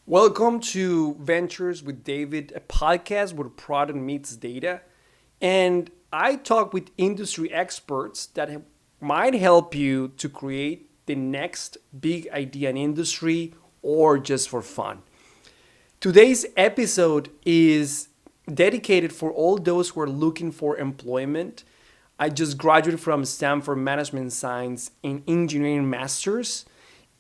Welcome to Ventures with David, a podcast where product meets data. And I talk with industry experts that might help you to create the next big idea in industry or just for fun. Today's episode is dedicated for all those who are looking for employment. I just graduated from Stanford Management Science in Engineering Masters,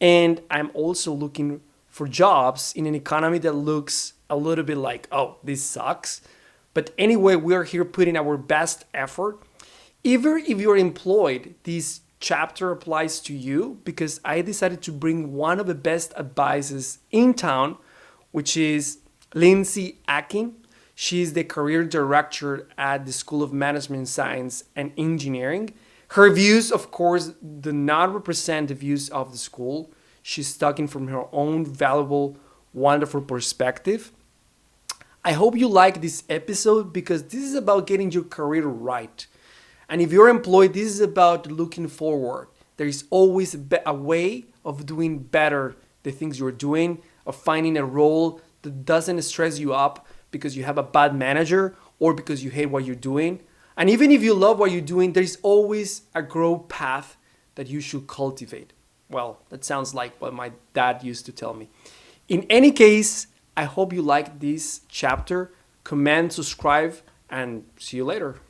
and I'm also looking for jobs in an economy that looks a little bit like, oh, this sucks. But anyway, we are here putting our best effort. Even if you're employed, this chapter applies to you because I decided to bring one of the best advices in town, which is Lindsay Akin. She's the career director at the School of Management Science and Engineering. Her views, of course, do not represent the views of the school. She's talking from her own valuable, wonderful perspective. I hope you like this episode because this is about getting your career right. And if you're employed, this is about looking forward. There is always a way of doing better the things you're doing, of finding a role that doesn't stress you up because you have a bad manager or because you hate what you're doing. And even if you love what you're doing, there's always a growth path that you should cultivate. Well, that sounds like what my dad used to tell me. In any case, I hope you like this chapter. Comment, subscribe, and see you later.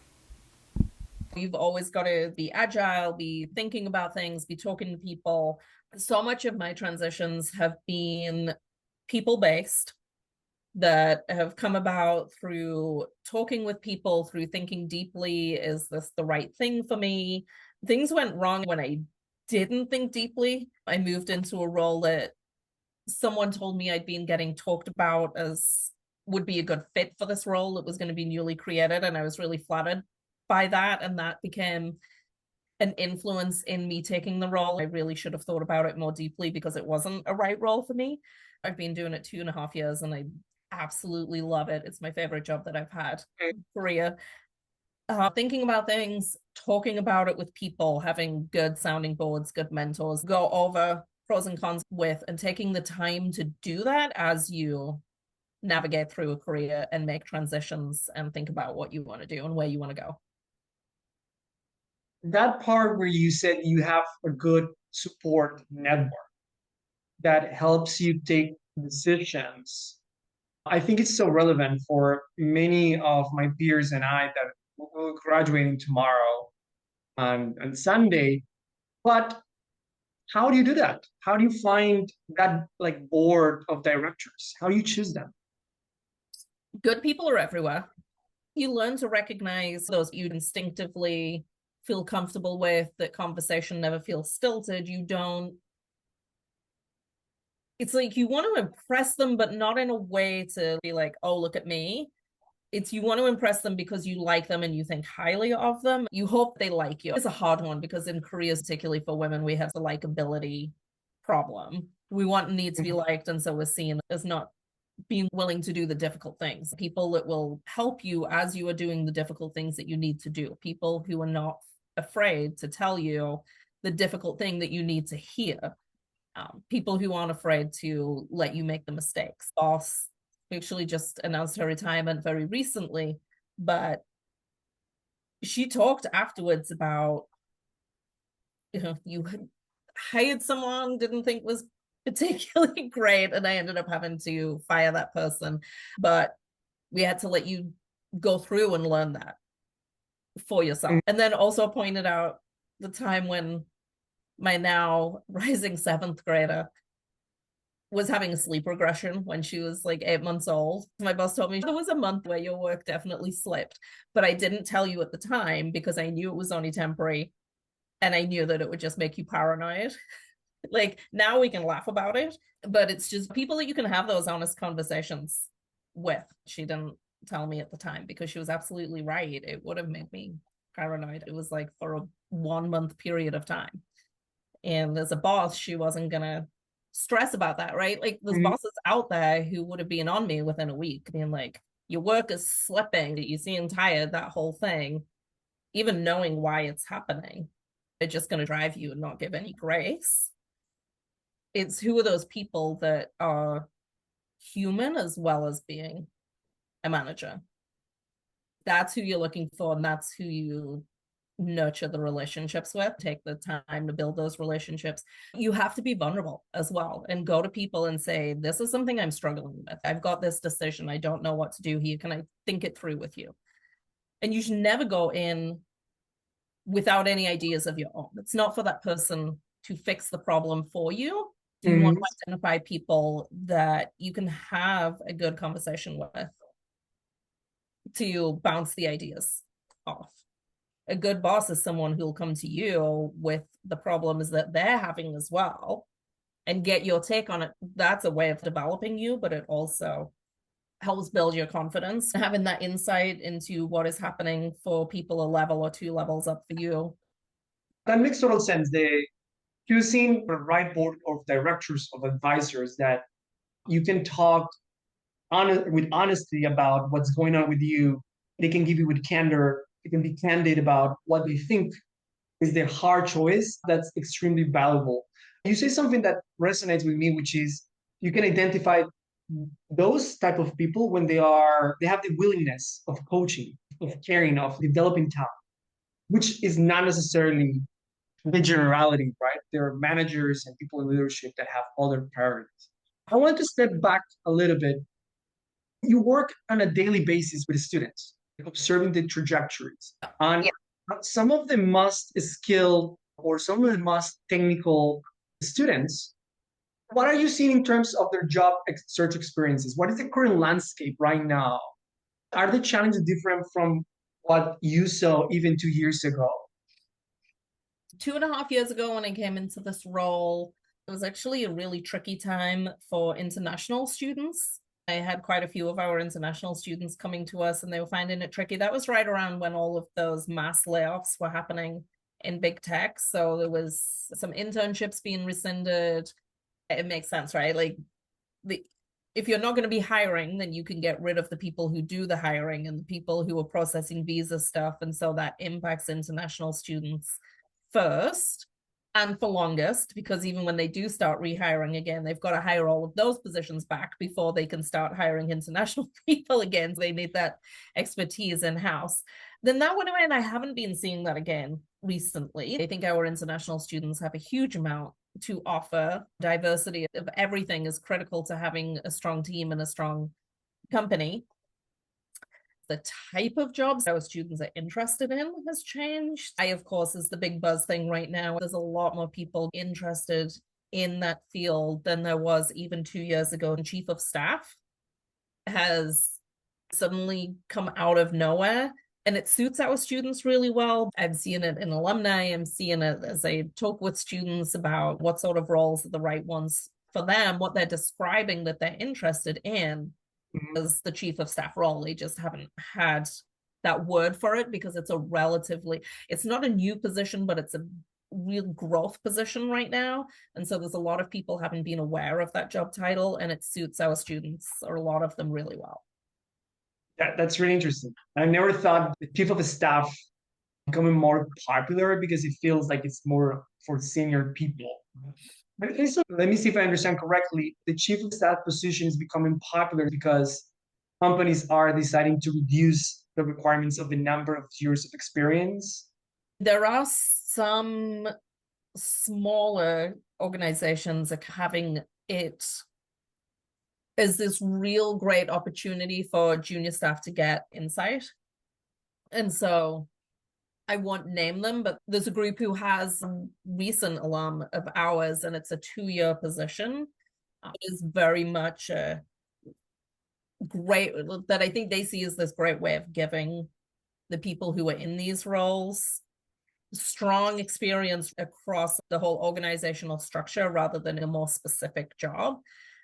You've always got to be agile, be thinking about things, be talking to people. So much of my transitions have been people based that have come about through talking with people, through thinking deeply. Is this the right thing for me? Things went wrong when I didn't think deeply. I moved into a role that someone told me I'd been getting talked about as would be a good fit for this role. It was going to be newly created, and I was really flattered by that, and that became an influence in me taking the role. I really should have thought about it more deeply because it wasn't a right role for me. I've been doing it 2.5 years and I absolutely love it. It's my favorite job that I've had in Korea. Thinking about things, talking about it with people, having good sounding boards, good mentors, go over pros and cons with, and taking the time to do that as you navigate through a career and make transitions and think about what you want to do and where you want to go. That part where you said you have a good support network that helps you take decisions, I think it's so relevant for many of my peers and I that will graduating tomorrow on Sunday. But how do you do that? How do you find that like board of directors? How do you choose them? Good people are everywhere. You learn to recognize those you instinctively feel comfortable with, that conversation never feels stilted. You don't, it's like you want to impress them, but not in a way to be like, oh, look at me. It's you want to impress them because you like them and you think highly of them. You hope they like you. It's a hard one because in careers, particularly for women, we have the likability problem. We want and need to be liked, and so we're seen as not being willing to do the difficult things. People that will help you as you are doing the difficult things that you need to do. People who are not afraid to tell you the difficult thing that you need to hear. People who aren't afraid to let you make the mistakes. Boss actually just announced her retirement very recently, but she talked afterwards about, you hired someone didn't think was particularly great, and I ended up having to fire that person. But we had to let you go through and learn that for yourself. And then also pointed out the time when my now rising seventh grader was having a sleep regression when she was like 8 months old. My boss told me there was a month where your work definitely slipped, but I didn't tell you at the time because I knew it was only temporary and I knew that it would just make you paranoid. Like now we can laugh about it, but it's just people that you can have those honest conversations with. She didn't tell me at the time because she was absolutely right. It would have made me paranoid. It was like for a 1 month period of time. And as a boss, she wasn't gonna stress about that, right? Like there's Mhm. bosses out there who would have been on me within a week, being like, your work is slipping, you seem tired, that whole thing, even knowing why it's happening, they're just gonna drive you and not give any grace. It's who are those people that are human as well as being a manager. That's who you're looking for, and that's who you nurture the relationships with. Take the time to build those relationships. You have to be vulnerable as well and go to people and say, this is something I'm struggling with. I've got this decision. I don't know what to do here. Can I think it through with you? And you should never go in without any ideas of your own. It's not for that person to fix the problem for you. You want to identify people that you can have a good conversation with to bounce the ideas off. A good boss is someone who'll come to you with the problems that they're having as well and get your take on it. That's a way of developing you, but it also helps build your confidence. Having that insight into what is happening for people a level or two levels up for you. That makes total sense. Choosing the right board of directors, of advisors that you can talk with honesty about what's going on with you. They can give you with candor. They can be candid about what they think is their hard choice. That's extremely valuable. You say something that resonates with me, which is you can identify those type of people when they have the willingness of coaching, of caring, of developing talent, which is not necessarily the generality, right? There are managers and people in leadership that have other priorities. I want to step back a little bit. You work on a daily basis with students, observing the trajectories. On some of the most skilled or some of the most technical students, what are you seeing in terms of their job search experiences? What is the current landscape right now? Are the challenges different from what you saw even 2 years ago? 2.5 years ago, when I came into this role, it was actually a really tricky time for international students. I had quite a few of our international students coming to us and they were finding it tricky. That was right around when all of those mass layoffs were happening in big tech. So there was some internships being rescinded. It makes sense, right? Like if you're not going to be hiring, then you can get rid of the people who do the hiring and the people who are processing visa stuff. And so that impacts international students first and for longest, because even when they do start rehiring again, they've got to hire all of those positions back before they can start hiring international people again. So they need that expertise in-house. Then that went away, and I haven't been seeing that again recently. I think our international students have a huge amount to offer. Diversity of everything is critical to having a strong team and a strong company. The type of jobs our students are interested in has changed. Of course, is the big buzz thing right now. There's a lot more people interested in that field than there was even 2 years ago. And chief of staff has suddenly come out of nowhere. And it suits our students really well. I'm seeing it in alumni. I'm seeing it as I talk with students about what sort of roles are the right ones for them, what they're describing that they're interested in as the chief of staff role. They just haven't had that word for it because it's not a new position, but it's a real growth position right now. And so there's a lot of people haven't been aware of that job title, and it suits our students, or a lot of them, really well. That's really interesting. I never thought the chief of staff becoming more popular because it feels like it's more for senior people. But also, let me see if I understand correctly. The chief of staff position is becoming popular because companies are deciding to reduce the requirements of the number of years of experience. There are some smaller organizations that having it is this real great opportunity for junior staff to get insight. And so I won't name them, but there's a group who has a recent alum of ours, and it's a 2-year position. It is very much a great, that I think they see as this great way of giving the people who are in these roles strong experience across the whole organizational structure rather than a more specific job.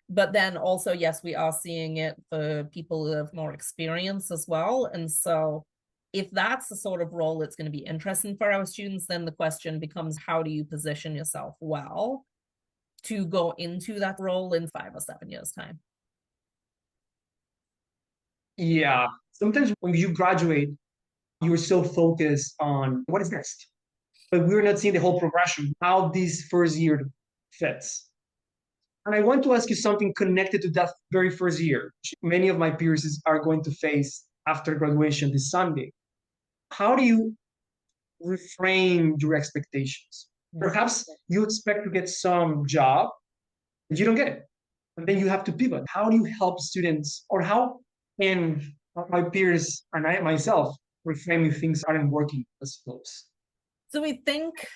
But then also, yes, we are seeing it for people who have more experience as well. And so if that's the sort of role that's going to be interesting for our students, then the question becomes, how do you position yourself well to go into that role in 5 or 7 years' time? Yeah. Sometimes when you graduate, you're so focused on what is next. But we're not seeing the whole progression, how this first year fits. And I want to ask you something connected to that very first year. Many of my peers are going to face after graduation this Sunday. How do you reframe your expectations? Perhaps you expect to get some job, but you don't get it. And then you have to pivot. How do you help students, or how can my peers and I myself reframe if things aren't working as supposed? So we think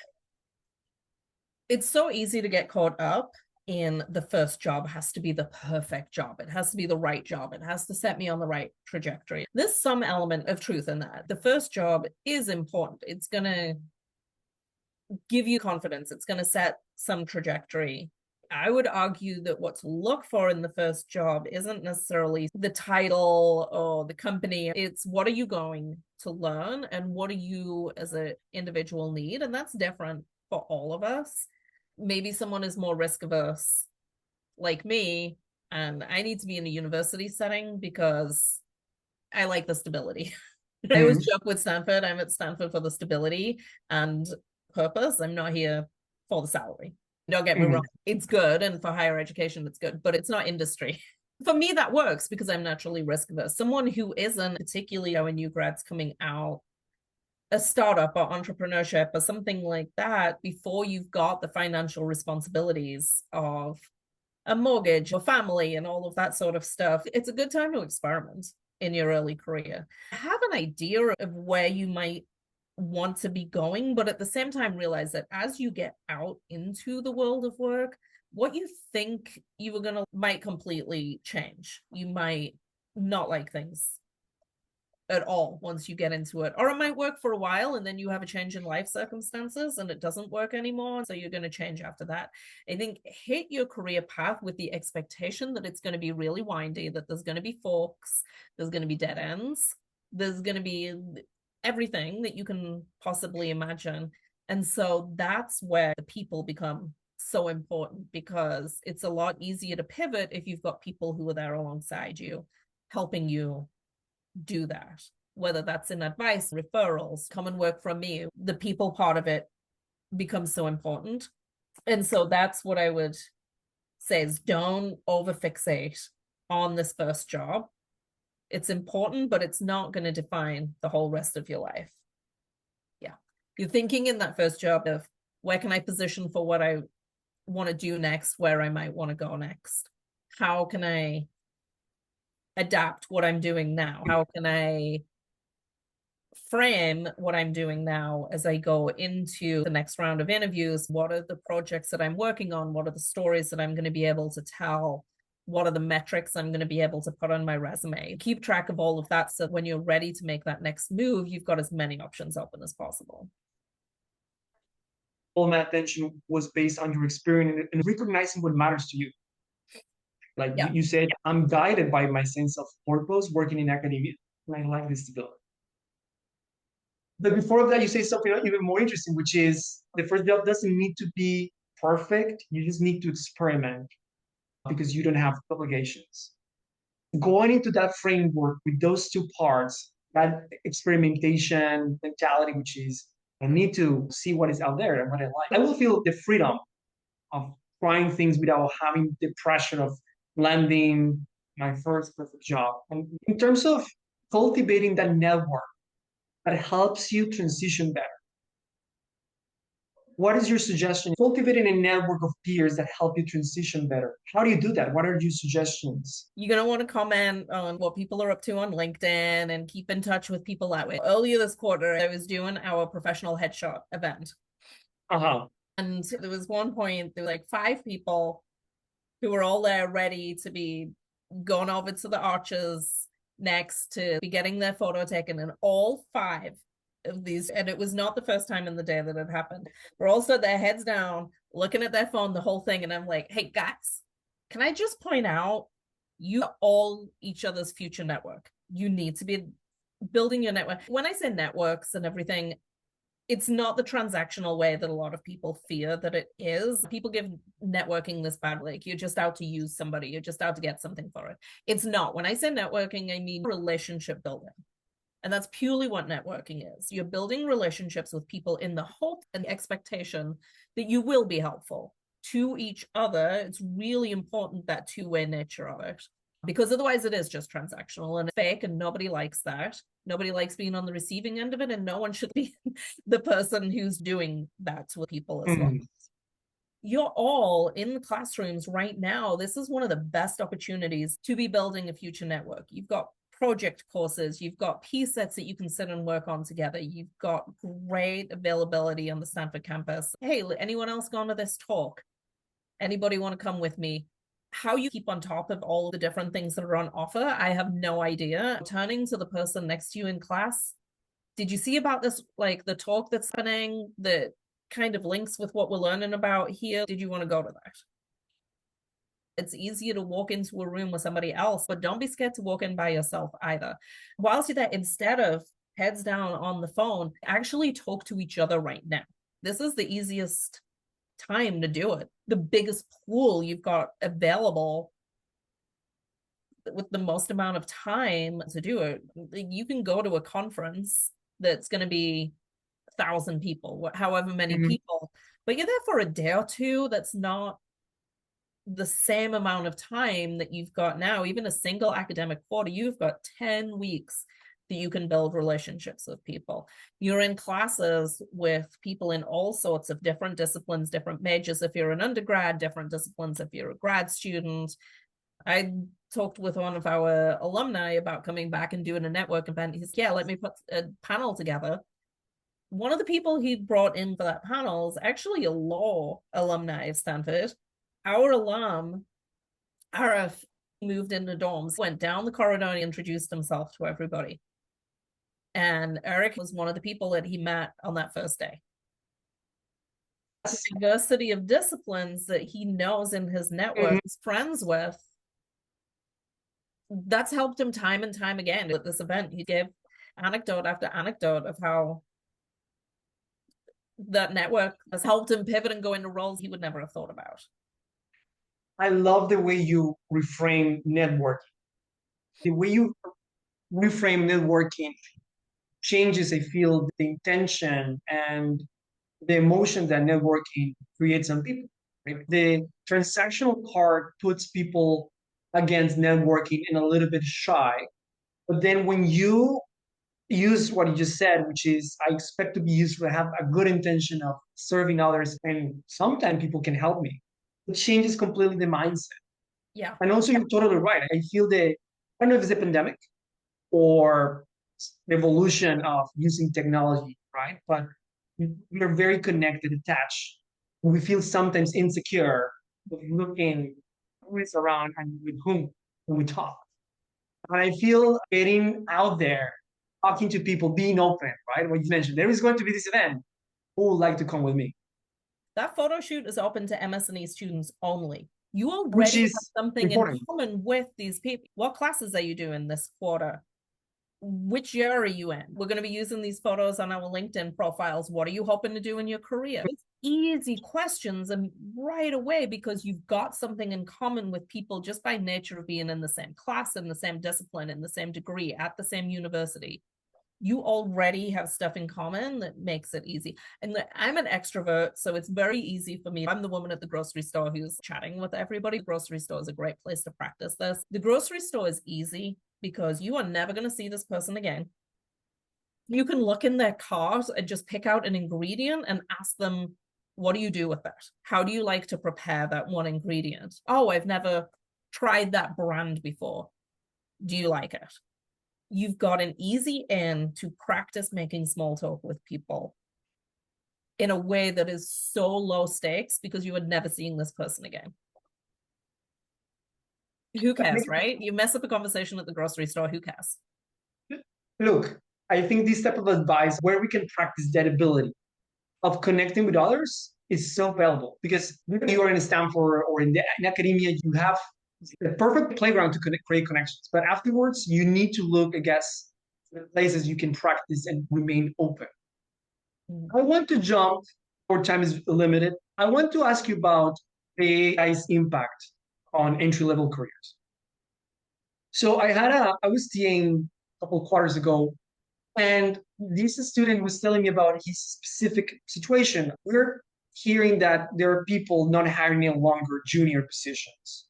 it's so easy to get caught up in the first job has to be the perfect job. It has to be the right job. It has to set me on the right trajectory. There's some element of truth in that. The first job is important. It's going to give you confidence. It's going to set some trajectory. I would argue that what to look for in the first job isn't necessarily the title or the company. It's what are you going to learn and what do you as an individual need? And that's different for all of us. Maybe someone is more risk averse like me, and I need to be in a university setting because I like the stability. I always joke with Stanford, I'm at Stanford for the stability and purpose. I'm not here for the salary. Don't get me wrong. It's good. And for higher education, it's good, but it's not industry. For me, that works because I'm naturally risk averse. Someone who isn't, particularly our new grads coming out, a startup or entrepreneurship or something like that, before you've got the financial responsibilities of a mortgage or family and all of that sort of stuff, it's a good time to experiment in your early career. Have an idea of where you might want to be going, but at the same time realize that as you get out into the world of work, what you think you were gonna might completely change. You might not like things at all once you get into it, or it might work for a while and then you have a change in life circumstances and it doesn't work anymore, so you're going to change after that. I think hit your career path with the expectation that it's going to be really windy, that there's going to be forks, there's going to be dead ends, there's going to be everything that you can possibly imagine. And so that's where the people become so important, because it's a lot easier to pivot if you've got people who are there alongside you, helping you do that, whether that's in advice, referrals, come and work from me. The people part of it becomes so important. And so that's what I would say is don't overfixate on this first job. It's important, but it's not going to define the whole rest of your life. Yeah. You're thinking in that first job of where can I position for what I want to do next, where I might want to go next. How can I adapt what I'm doing now? How can I frame what I'm doing now as I go into the next round of interviews? What are the projects that I'm working on? What are the stories that I'm going to be able to tell? What are the metrics I'm going to be able to put on my resume? Keep track of all of that so when you're ready to make that next move, you've got as many options open as possible. All my attention was based on your experience and recognizing what matters to you. Like you said, I'm guided by my sense of purpose working in academia, and I like this stability. But before that, you say something even more interesting, which is the first job doesn't need to be perfect. You just need to experiment because you don't have obligations. Going into that framework with those two parts, that experimentation mentality, which is I need to see what is out there and what I like, I will feel the freedom of trying things without having the pressure of landing my first perfect job. And in terms of cultivating that network that helps you transition better, what is your suggestion? Cultivating a network of peers that help you transition better. How do you do that? What are your suggestions? You're going to want to comment on what people are up to on LinkedIn and keep in touch with people that way. Earlier this quarter, I was doing our professional headshot event. And there was one point, there were like 5 people who were all there ready to be going over to the arches next to be getting their photo taken. And all 5 of these, and it was not the first time in the day that it happened, were also their heads down, looking at their phone, the whole thing. And I'm like, hey, guys, can I just point out, you are all each other's future network. You need to be building your network. When I say networks and everything, it's not the transactional way that a lot of people fear that it is. People give networking this bad, like you're just out to use somebody, you're just out to get something for it. It's not. When I say networking, I mean relationship building. And that's purely what networking is. You're building relationships with people in the hope and the expectation that you will be helpful to each other, it's really important that two-way nature of it, because otherwise it is just transactional and fake, and nobody likes that. Nobody likes being on the receiving end of it, and no one should be the person who's doing that to people as well. You're all in the classrooms right now. This is one of the best opportunities to be building a future network. You've got project courses, you've got piece sets that you can sit and work on together. You've got great availability on the Stanford campus. Hey, anyone else gone to this talk? Anybody want to come with me? How you keep on top of all the different things that are on offer, I have no idea. Turning to the person next to you in class, did you see about this, like the talk that's happening that kind of links with what we're learning about here? Did you want to go to that? It's easier to walk into a room with somebody else, but don't be scared to walk in by yourself either. Whilst you're there, instead of heads down on the phone, actually talk to each other right now. This is the easiest time to do it. The biggest pool you've got available with the most amount of time to do it. You can go to a conference that's going to be 1,000 people, however many people, but you're there for a day or two. That's not the same amount of time that you've got now. Even a single academic quarter, you've got 10 weeks that you can build relationships with people. You're in classes with people in all sorts of different disciplines, different majors if you're an undergrad, different disciplines if you're a grad student. I talked with one of our alumni about coming back and doing a network event. He's, yeah, let me put a panel together. One of the people he brought in for that panel is actually a law alumni of Stanford. Our alum, Arif, moved into dorms, went down the corridor and introduced himself to everybody. And Eric was one of the people that he met on that first day. The diversity of disciplines that he knows in his network, is friends with, that's helped him time and time again. At this event, he gave anecdote after anecdote of how that network has helped him pivot and go into roles he would never have thought about. I love the way you reframe networking. The way you reframe networking changes, I feel, the intention and the emotion that networking creates on people. Right? The transactional part puts people against networking and a little bit shy. But then when you use what you just said, which is I expect to be used to have a good intention of serving others, and sometimes people can help me, it changes completely the mindset. Yeah. And also, you're totally right. I feel that, I don't know if it's a pandemic or the evolution of using technology, right? But we're very connected, attached. We feel sometimes insecure of looking who is around and with whom when we talk. And I feel getting out there, talking to people, being open, right? What you mentioned, there is going to be this event. Who would like to come with me? That photo shoot is open to MS&E students only. You Which already have is something important. in common with these people. What classes are you doing this quarter? Which year are you in? We're going to be using these photos on our LinkedIn profiles. What are you hoping to do in your career? It's easy questions, and right away, because you've got something in common with people just by nature of being in the same class, in the same discipline, in the same degree, at the same university. You already have stuff in common that makes it easy. And I'm an extrovert, so it's very easy for me. I'm the woman at the grocery store who's chatting with everybody. The grocery store is a great place to practice this. The grocery store is easy because you are never going to see this person again. You can look in their cart and just pick out an ingredient and ask them, what do you do with that? How do you like to prepare that one ingredient? Oh, I've never tried that brand before. Do you like it? You've got an easy in to practice making small talk with people in a way that is so low stakes because you are never seeing this person again. Who cares, right? You mess up a conversation at the grocery store, who cares? Look, I think this type of advice where we can practice that ability of connecting with others is so valuable because you are in Stanford or in academia, you have the perfect playground to create connections. But afterwards, you need to look, I guess, the places you can practice and remain open. I want to jump, our time is limited. I want to ask you about the AI's impact on entry-level careers. So I was TAing a couple of quarters ago, and this student was telling me about his specific situation. We're hearing that there are people not hiring any longer junior positions.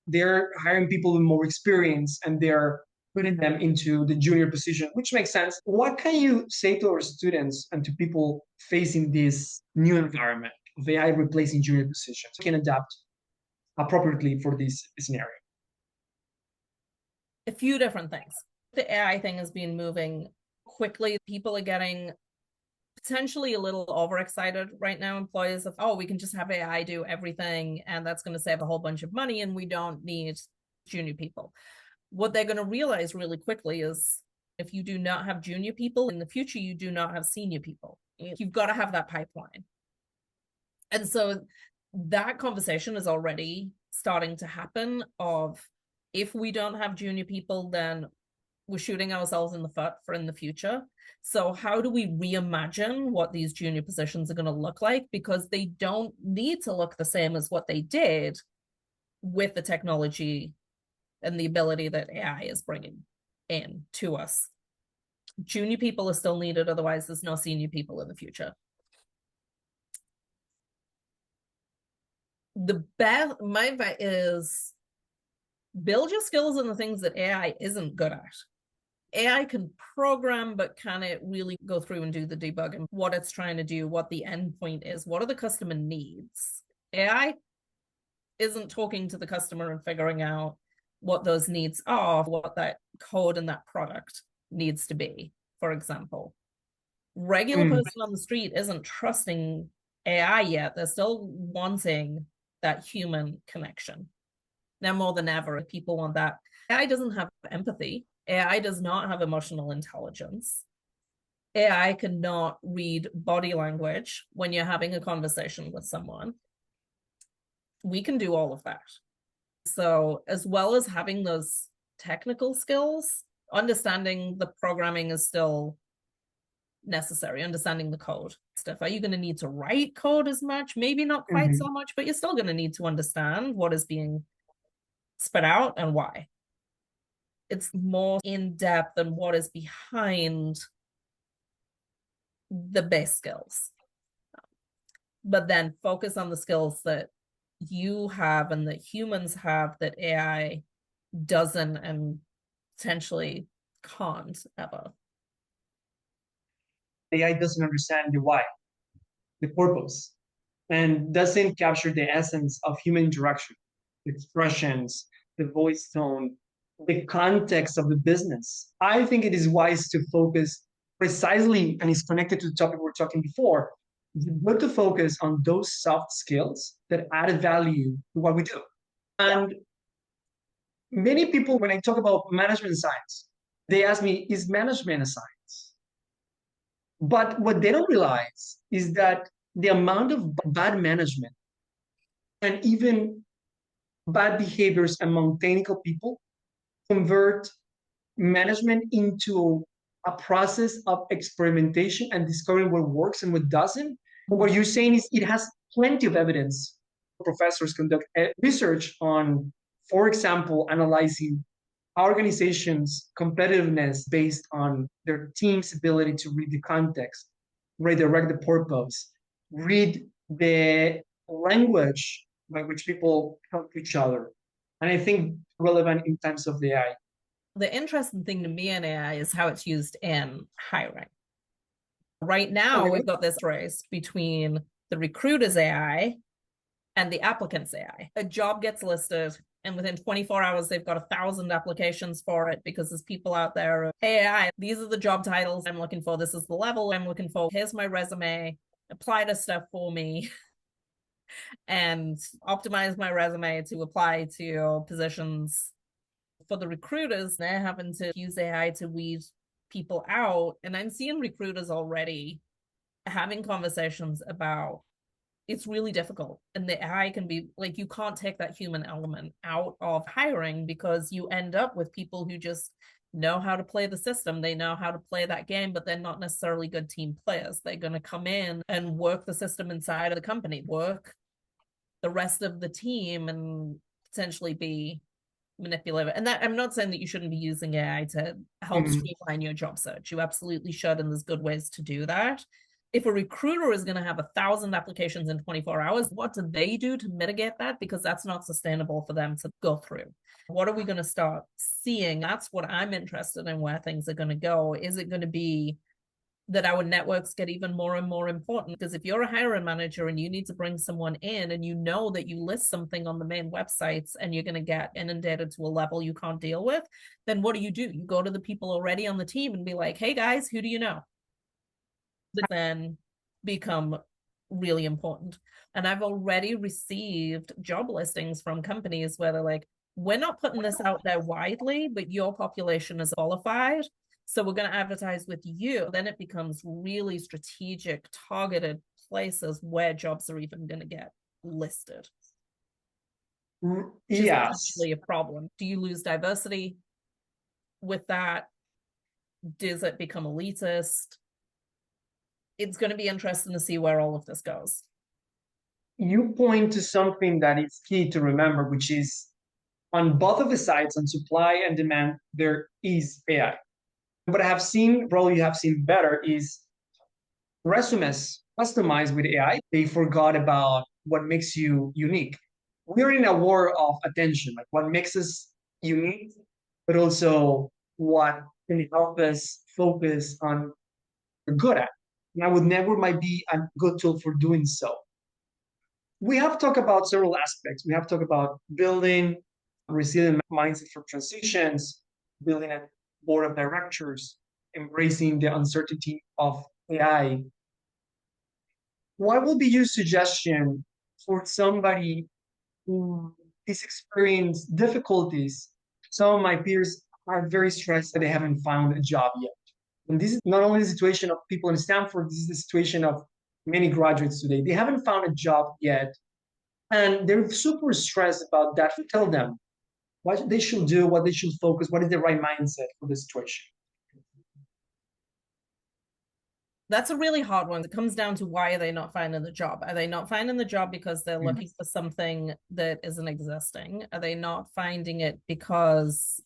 They're hiring people with more experience and they're putting them into the junior position, which makes sense. What can you say to our students and to people facing this new environment of AI replacing junior positions can adapt appropriately for this scenario? A few different things. The AI thing has been moving quickly. People are getting potentially a little overexcited right now. Employers of, oh, we can just have AI do everything and that's going to save a whole bunch of money and we don't need junior people. What they're going to realize really quickly is if you do not have junior people in the future, you do not have senior people. You've got to have that pipeline. And so that conversation is already starting to happen of if we don't have junior people, then we're shooting ourselves in the foot for in the future. So how do we reimagine what these junior positions are going to look like? Because they don't need to look the same as what they did with the technology and the ability that AI is bringing in to us. Junior people are still needed, otherwise there's no senior people in the future. My advice is build your skills in the things that AI isn't good at. AI can program, but can it really go through and do the debugging, what it's trying to do, what the endpoint is, what are the customer needs? AI isn't talking to the customer and figuring out what those needs are, what that code and that product needs to be, for example. Regular person on the street isn't trusting AI yet. They're still wanting that human connection. Now more than ever, people want that. AI doesn't have empathy. AI does not have emotional intelligence. AI cannot read body language when you're having a conversation with someone. We can do all of that. So as well as having those technical skills, understanding the programming is still necessary, understanding the code stuff. Are you going to need to write code as much? Maybe not quite so much, but you're still going to need to understand what is being spit out and why. It's more in depth than what is behind the base skills. But then focus on the skills that you have and that humans have that AI doesn't and potentially can't ever. AI doesn't understand the why, the purpose, and doesn't capture the essence of human interaction, the expressions, the voice tone, the context of the business. I think it is wise to focus precisely, and it's connected to the topic we were talking before, but to focus on those soft skills that add value to what we do. And many people, when I talk about management science, they ask me, is management a science? But what they don't realize is that the amount of bad management and even bad behaviors among technical people convert management into a process of experimentation and discovering what works and what doesn't. But what you're saying is it has plenty of evidence. Professors conduct research on, for example, analyzing organizations' competitiveness based on their team's ability to read the context, redirect the purpose, read the language by which people help each other. And I think relevant in times of the AI. The interesting thing to me in AI is how it's used in hiring. Right now, we've got this race between the recruiter's AI and the applicant's AI. A job gets listed, and within 24 hours, they've got 1,000 applications for it because there's people out there. Hey, AI, these are the job titles I'm looking for. This is the level I'm looking for. Here's my resume. Apply to stuff for me and optimize my resume to apply to positions. For the recruiters, they're having to use AI to weed people out. And I'm seeing recruiters already having conversations about it's really difficult. And the AI can be like, you can't take that human element out of hiring because you end up with people who just know how to play the system. They know how to play that game, but they're not necessarily good team players. They're going to come in and work the system inside of the company, work the rest of the team, and potentially be manipulative. And that I'm not saying that you shouldn't be using AI to help streamline your job search. You absolutely should, and there's good ways to do that. If a recruiter is going to have 1,000 applications in 24 hours, what do they do to mitigate that? Because that's not sustainable for them to go through. What are we going to start seeing? That's what I'm interested in, where things are going to go. Is it going to be that our networks get even more and more important? Because if you're a hiring manager and you need to bring someone in and you know that you list something on the main websites and you're going to get inundated to a level you can't deal with, then what do? You go to the people already on the team and be like, hey guys, who do you know? Then become really important. And I've already received job listings from companies where they're like, we're not putting this out there widely, but your population is qualified, so we're going to advertise with you. Then it becomes really strategic, targeted places where jobs are even going to get listed. Which is essentially a problem. Do you lose diversity with that? Does it become elitist? It's going to be interesting to see where all of this goes. You point to something that is key to remember, which is on both of the sides, on supply and demand, there is AI. What I have seen, probably you have seen better, is resumes customized with AI. They forgot about what makes you unique. We're in a war of attention, like what makes us unique, but also what can help us focus on what we're good at. And I would never might be a good tool for doing so. We have talked about several aspects. We have talked about building a resilient mindset for transitions, building a board of directors, embracing the uncertainty of AI. What will be your suggestion for somebody who is experiencing difficulties? Some of my peers are very stressed that they haven't found a job yet. And this is not only the situation of people in Stanford, this is the situation of many graduates today. They haven't found a job yet, and they're super stressed about that. Tell them what they should do, what they should focus, what is the right mindset for the situation. That's a really hard one. It comes down to, why are they not finding the job? Are they not finding the job because they're looking for something that isn't existing? Are they not finding it because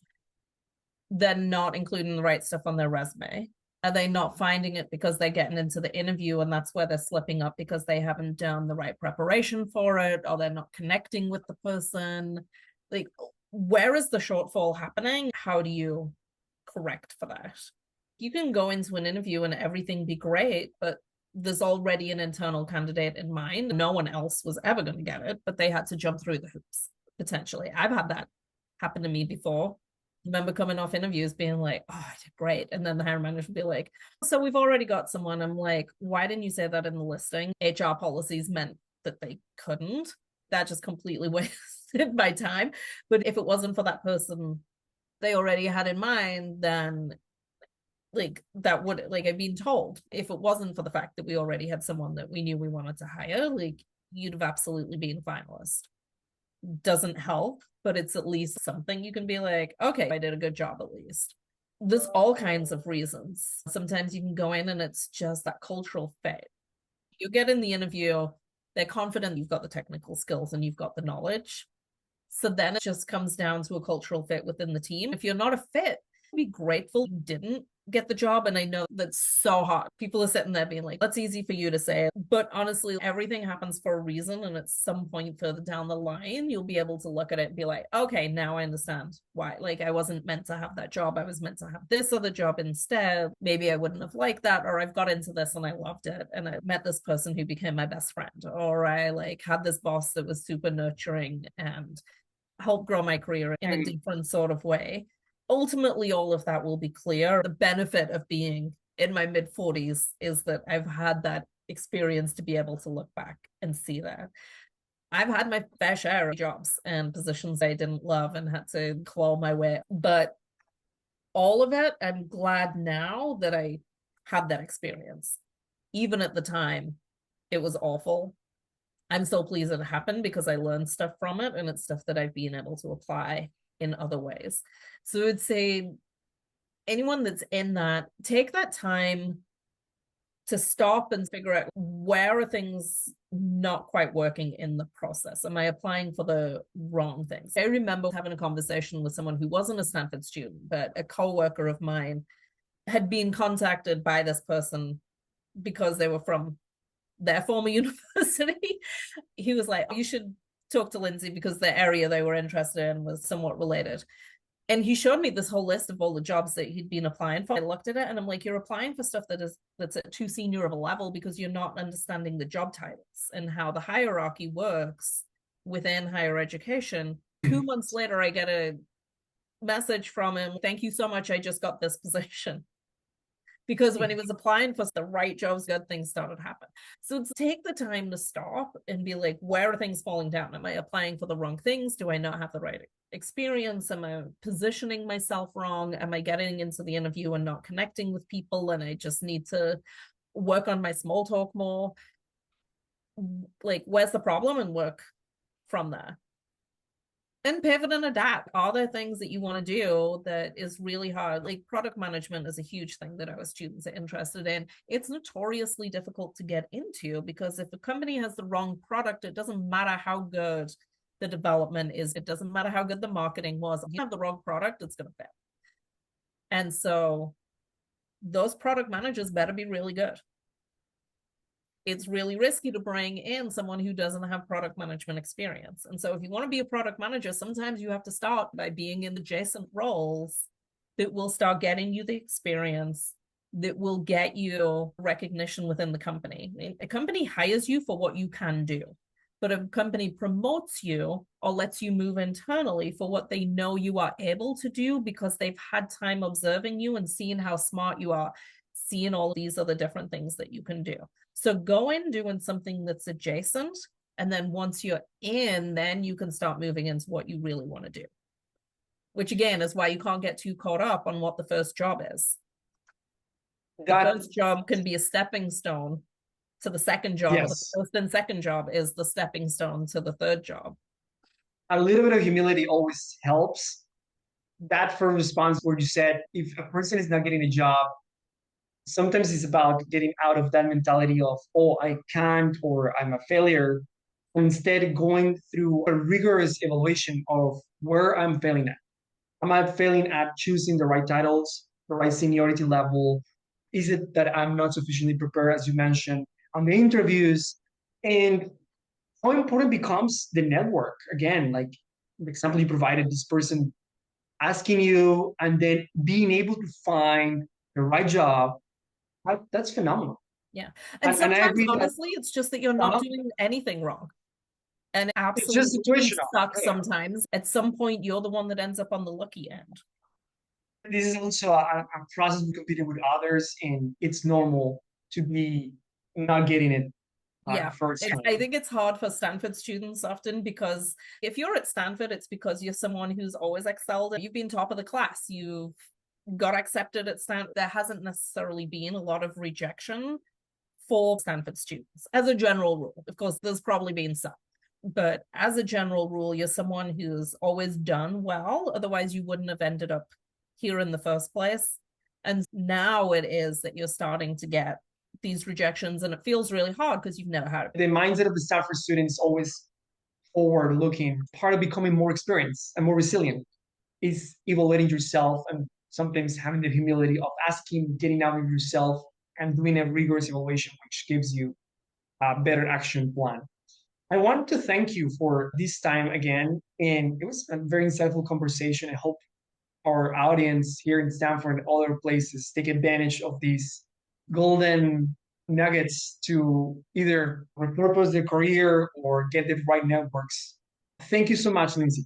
they're not including the right stuff on their resume? Are they not finding it because they're getting into the interview and that's where they're slipping up because they haven't done the right preparation for it, or they're not connecting with the person? Like, where is the shortfall happening? How do you correct for that? You can go into an interview and everything be great, but there's already an internal candidate in mind. No one else was ever going to get it, but they had to jump through the hoops, potentially. I've had that happen to me before. I remember coming off interviews being like, oh, I did great. And then the hiring manager would be like, so we've already got someone. I'm like, why didn't you say that in the listing? HR policies meant that they couldn't. That just completely wasted my time. But if it wasn't for that person they already had in mind, then like that would, like, I've been told, if it wasn't for the fact that we already had someone that we knew we wanted to hire, like, you'd have absolutely been a finalist. Doesn't help, but it's at least something you can be like, okay, I did a good job at least. There's all kinds of reasons. Sometimes you can go in and it's just that cultural fit. You get in the interview, they're confident you've got the technical skills and you've got the knowledge. So then it just comes down to a cultural fit within the team. If you're not a fit, be grateful you didn't get the job. And I know that's so hard. People are sitting there being like, that's easy for you to say. But honestly, everything happens for a reason. And at some point further down the line, you'll be able to look at it and be like, okay, now I understand why. Like, I wasn't meant to have that job. I was meant to have this other job instead. Maybe I wouldn't have liked that. Or I've got into this and I loved it. And I met this person who became my best friend. Or I like had this boss that was super nurturing and helped grow my career in a different sort of way. Ultimately, all of that will be clear. The benefit of being in my mid-40s is that I've had that experience to be able to look back and see that. I've had my fair share of jobs and positions I didn't love and had to claw my way. But all of it, I'm glad now that I had that experience. Even at the time, it was awful. I'm so pleased it happened because I learned stuff from it, and it's stuff that I've been able to apply in other ways. So I would say anyone that's in that, take that time to stop and figure out, where are things not quite working in the process? Am I applying for the wrong things? I remember having a conversation with someone who wasn't a Stanford student, but a coworker of mine had been contacted by this person because they were from their former university. He was like, you should talk to Lindsay because the area they were interested in was somewhat related. And he showed me this whole list of all the jobs that he'd been applying for. I looked at it and I'm like, you're applying for stuff that's at too senior of a level because you're not understanding the job titles and how the hierarchy works within higher education. 2 months later, I get a message from him. Thank you so much. I just got this position. Because when he was applying for the right jobs, good things started happening. So take the time to stop and be like, where are things falling down? Am I applying for the wrong things? Do I not have the right experience? Am I positioning myself wrong? Am I getting into the interview and not connecting with people? And I just need to work on my small talk more. Like, where's the problem? And work from there. And pivot and adapt. Are there things that you want to do that is really hard? Like product management is a huge thing that our students are interested in. It's notoriously difficult to get into because if a company has the wrong product, it doesn't matter how good the development is. It doesn't matter how good the marketing was. If you have the wrong product, it's going to fail. And so those product managers better be really good. It's really risky to bring in someone who doesn't have product management experience. And so if you want to be a product manager, sometimes you have to start by being in adjacent roles that will start getting you the experience, that will get you recognition within the company. I mean, a company hires you for what you can do, but a company promotes you or lets you move internally for what they know you are able to do because they've had time observing you and seeing how smart you are, seeing all these other different things that you can do. So go in doing something that's adjacent. And then once you're in, then you can start moving into what you really want to do. Which again is why you can't get too caught up on what the first job is. The first job can be a stepping stone to the second job. Yes. The first and second job is the stepping stone to the third job. A little bit of humility always helps. That first response where you said, if a person is not getting a job, sometimes it's about getting out of that mentality of, oh, I can't, or I'm a failure. Instead, going through a rigorous evaluation of where I'm failing at. Am I failing at choosing the right titles, the right seniority level? Is it that I'm not sufficiently prepared, as you mentioned, on the interviews? And how important becomes the network? Again, like the example you provided, this person asking you and then being able to find the right job. That's phenomenal. Yeah. And sometimes, honestly, it's just that you're not doing anything wrong. And it absolutely sucks sometimes. At some point, you're the one that ends up on the lucky end. This is also a process of competing with others, and it's normal to be not getting it. Yeah, I think it's hard for Stanford students often because if you're at Stanford, it's because you're someone who's always excelled. You've been top of the class. You've got accepted at Stanford. There hasn't necessarily been a lot of rejection for Stanford students as a general rule. Of course, there's probably been some, but as a general rule, you're someone who's always done well. Otherwise, you wouldn't have ended up here in the first place. And now it is that you're starting to get these rejections, and it feels really hard because you've never had it. The mindset of the Stanford student is always forward looking. Part of becoming more experienced and more resilient is evaluating yourself and sometimes having the humility of asking, getting out of yourself and doing a rigorous evaluation, which gives you a better action plan. I want to thank you for this time again. And it was a very insightful conversation. I hope our audience here in Stanford and other places take advantage of these golden nuggets to either repurpose their career or get the right networks. Thank you so much, Lindsay.